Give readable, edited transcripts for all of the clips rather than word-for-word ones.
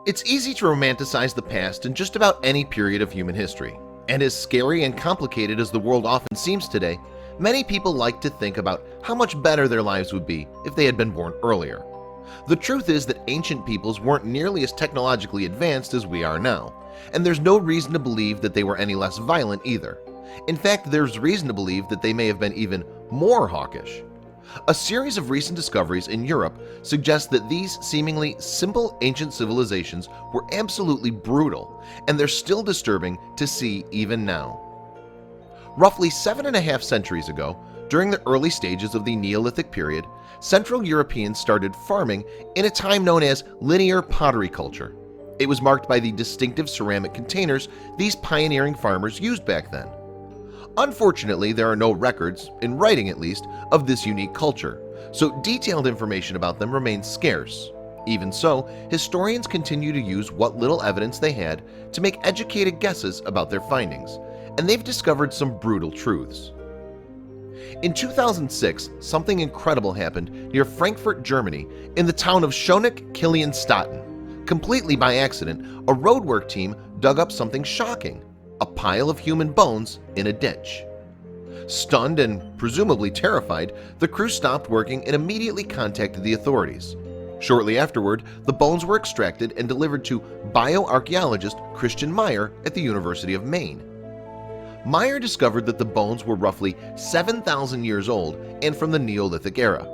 It's easy to romanticize the past in just about any period of human history, and as scary and complicated as the world often seems today, many people like to think about how much better their lives would be if they had been born earlier. The truth is that ancient peoples weren't nearly as technologically advanced as we are now, and there's no reason to believe that they were any less violent either. In fact, there's reason to believe that they may have been even more hawkish. A series of recent discoveries in Europe suggests that these seemingly simple ancient civilizations were absolutely brutal, and they're still disturbing to see even now. Roughly 7.5 centuries ago, during the early stages of the Neolithic period, Central Europeans started farming in a time known as linear pottery culture. It was marked by the distinctive ceramic containers these pioneering farmers used back then. Unfortunately, there are no records, in writing at least, of this unique culture, so detailed information about them remains scarce. Even so, historians continue to use what little evidence they had to make educated guesses about their findings, and they've discovered some brutal truths. In 2006, something incredible happened near Frankfurt, Germany, in the town of Schöneck-Kilienstatten. Completely by accident, a roadwork team dug up something shocking: a pile of human bones in a ditch. Stunned and presumably terrified, the crew stopped working and immediately contacted the authorities. Shortly afterward, the bones were extracted and delivered to bioarchaeologist Christian Meyer at the University of Maine. Meyer discovered that the bones were roughly 7,000 years old and from the Neolithic era.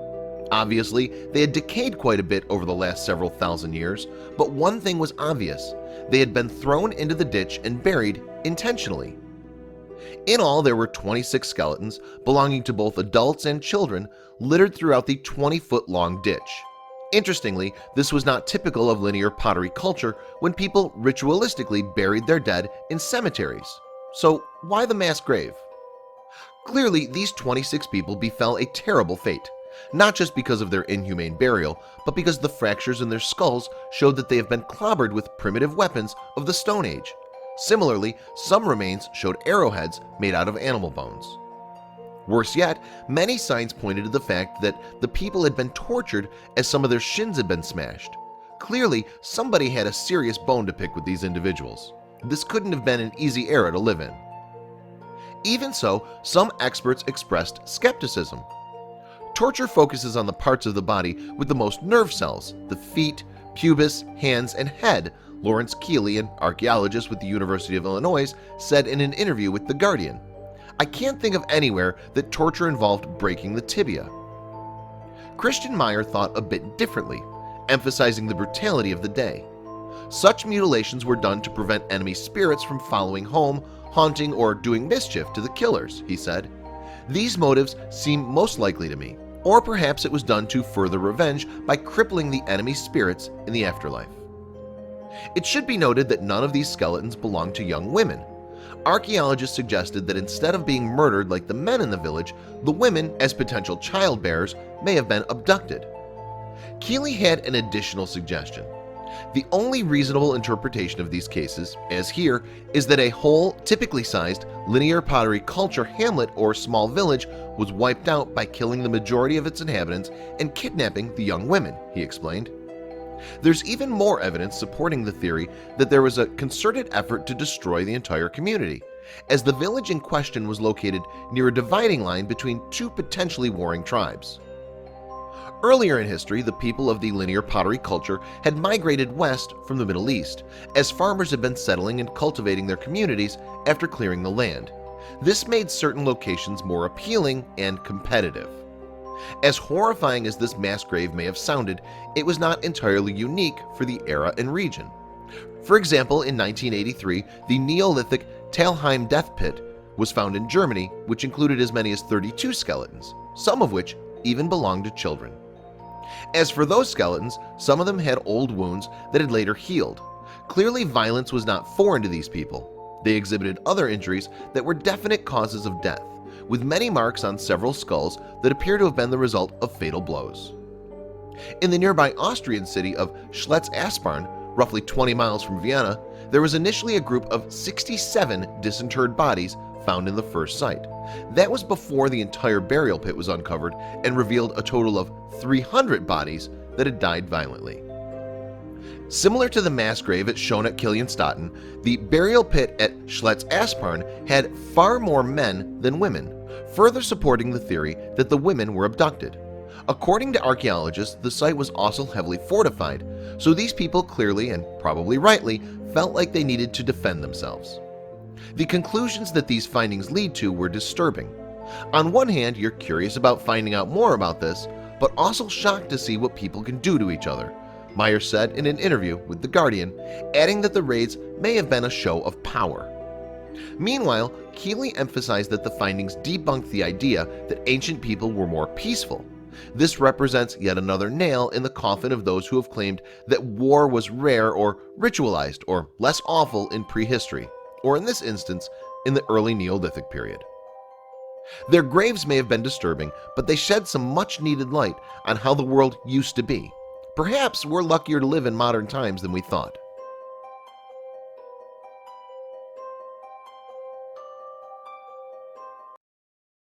Obviously, they had decayed quite a bit over the last several thousand years, but one thing was obvious: they had been thrown into the ditch and buried intentionally. In all, there were 26 skeletons belonging to both adults and children littered throughout the 20-foot-long ditch. Interestingly, this was not typical of linear pottery culture when people ritualistically buried their dead in cemeteries. So why the mass grave? Clearly, these 26 people befell a terrible fate, not just because of their inhumane burial, but because the fractures in their skulls showed that they have been clobbered with primitive weapons of the Stone Age. Similarly, some remains showed arrowheads made out of animal bones. Worse yet, many signs pointed to the fact that the people had been tortured as some of their shins had been smashed. Clearly, somebody had a serious bone to pick with these individuals. This couldn't have been an easy era to live in. Even so, some experts expressed skepticism. Torture focuses on the parts of the body with the most nerve cells: the feet, pubis, hands, and head, Lawrence Keeley, an archaeologist with the University of Illinois, said in an interview with The Guardian. "I can't think of anywhere that torture involved breaking the tibia." Christian Meyer thought a bit differently, emphasizing the brutality of the day. Such mutilations were done to prevent enemy spirits from following home, haunting, or doing mischief to the killers, he said. These motives seem most likely to me, or perhaps it was done to further revenge by crippling the enemy spirits in the afterlife. It should be noted that none of these skeletons belonged to young women. Archaeologists suggested that instead of being murdered like the men in the village, the women, as potential childbearers, may have been abducted. Keeley had an additional suggestion. The only reasonable interpretation of these cases, as here, is that a whole, typically sized, linear pottery culture hamlet or small village was wiped out by killing the majority of its inhabitants and kidnapping the young women, he explained. There's even more evidence supporting the theory that there was a concerted effort to destroy the entire community, as the village in question was located near a dividing line between two potentially warring tribes. Earlier in history, the people of the linear pottery culture had migrated west from the Middle East, as farmers had been settling and cultivating their communities after clearing the land. This made certain locations more appealing and competitive. As horrifying as this mass grave may have sounded, it was not entirely unique for the era and region. For example, in 1983, the Neolithic Talheim death pit was found in Germany, which included as many as 32 skeletons, some of which even belonged to children. As for those skeletons, some of them had old wounds that had later healed. Clearly, violence was not foreign to these people. They exhibited other injuries that were definite causes of death, with many marks on several skulls that appear to have been the result of fatal blows. In the nearby Austrian city of Schlitz-Aspern, roughly 20 miles from Vienna, there was initially a group of 67 disinterred bodies found in the first site. That was before the entire burial pit was uncovered and revealed a total of 300 bodies that had died violently. Similar to the mass grave shown at Killianstatan, the burial pit at Schletz Asparn had far more men than women, further supporting the theory that the women were abducted. According to archaeologists, the site was also heavily fortified, so these people clearly and probably rightly felt like they needed to defend themselves. The conclusions that these findings lead to were disturbing. On one hand, you're curious about finding out more about this, but also shocked to see what people can do to each other, Myers said in an interview with The Guardian, adding that the raids may have been a show of power. Meanwhile, Keeley emphasized that the findings debunked the idea that ancient people were more peaceful. This represents yet another nail in the coffin of those who have claimed that war was rare or ritualized or less awful in prehistory, or in this instance, in the early Neolithic period. Their graves may have been disturbing, but they shed some much-needed light on how the world used to be. Perhaps we're luckier to live in modern times than we thought.